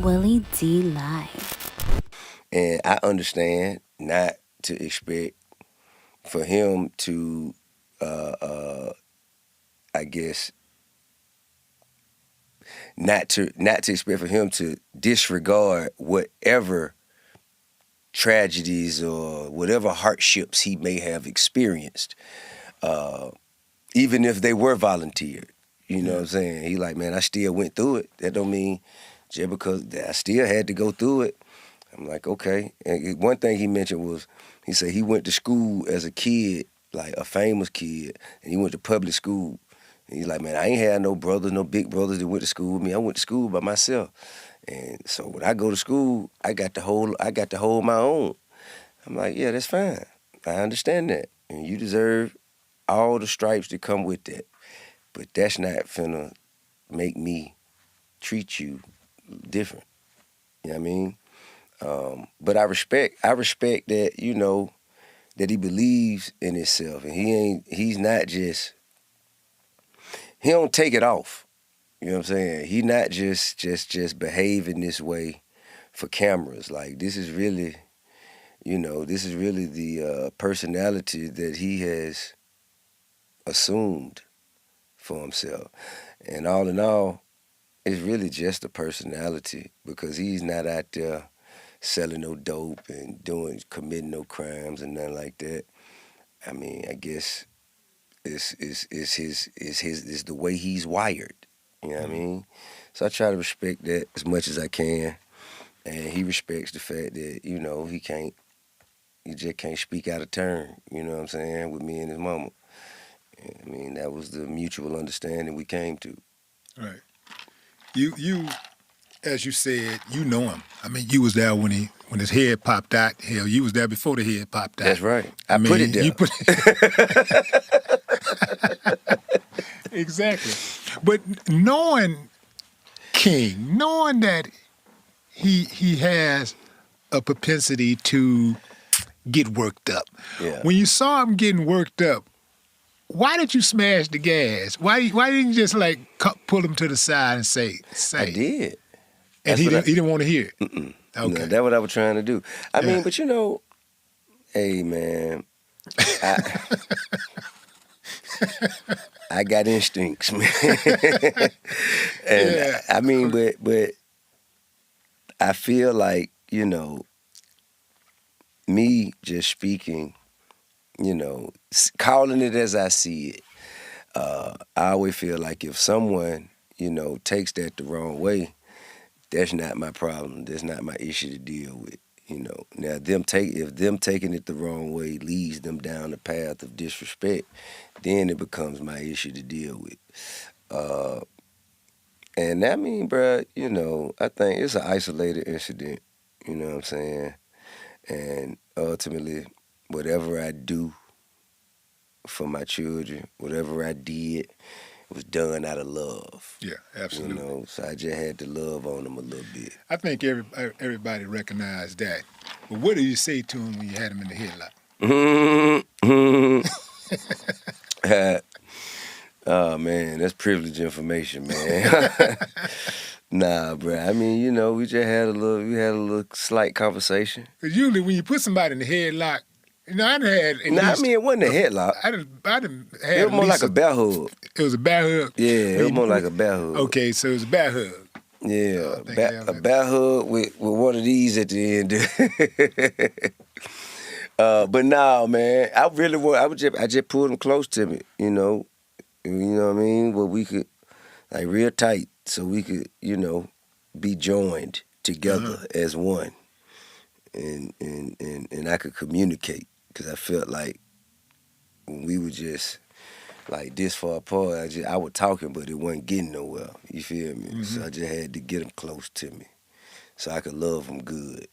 Willie D Live. And I understand not to expect for him to, I guess, not to expect for him to disregard whatever tragedies or whatever hardships he may have experienced, even if they were volunteered. You know what I'm saying? He like, man, I still went through it. That don't mean just because I still had to go through it. I'm like, okay. And one thing he mentioned was, he said he went to school as a kid, like a famous kid, and he went to public school. And he's like, man, I ain't had no brothers, no big brothers that went to school with me. I went to school by myself. And so when I go to school, I got to hold my own. I'm like, yeah, that's fine. I understand that. And you deserve all the stripes that come with that. But that's not finna make me treat you different. You know what I mean? But I respect that, that he believes in himself, and he don't take it off. You know what I'm saying? He not just behaving this way for cameras. Like, this is really the personality that he has assumed for himself. And all in all, it's really just a personality, because he's not out there selling no dope and committing no crimes and nothing like that. I mean, I guess it's the way he's wired. You know what I mean? So I try to respect that as much as I can, and he respects the fact that he just can't speak out of turn. You know what I'm saying? With me and his mama. I mean, that was the mutual understanding we came to. Right. You, as you said, you know him. I mean, you was there when his head popped out. Hell, you was there before the head popped out. That's right. I mean, put it there. You put Exactly. But knowing King, knowing that he has a propensity to get worked up. Yeah. When you saw him getting worked up, why did you smash the gas? Why didn't you just like pull him to the side and say? I did. And he didn't want to hear it. Mm-mm. Okay. No, that's what I was trying to do. I mean, but hey man, I got instincts, man. And I mean, but I feel like, me just speaking, calling it as I see it. I always feel like if someone, takes that the wrong way, that's not my problem. That's not my issue to deal with. Now if them taking it the wrong way leads them down the path of disrespect, then it becomes my issue to deal with. And I mean, bruh, I think it's an isolated incident. You know what I'm saying? And ultimately, whatever I do for my children, whatever I did, was done out of love. Yeah, absolutely. So I just had to love on them a little bit. I think everybody recognized that. But what did you say to him when you had him in the headlock? Oh man, that's privileged information, man. Nah, bro. I mean, we just had a little slight conversation. Because usually when you put somebody in the headlock, I done had. I mean, it wasn't a headlock. I done had. It was more like a bear hug. It was a bear hug. Yeah, it was more like a bear hug. Okay, so it was a bear hug. Yeah, a bear hug with one of these at the end. But nah, man, I just pulled him close to me, You know what I mean? Where we could, like, real tight, so we could, be joined together as one, and I could communicate, because I felt like when we were just like this far apart, I was talking, but it wasn't getting nowhere. You feel me? So I just had to get him close to me, so I could love him good.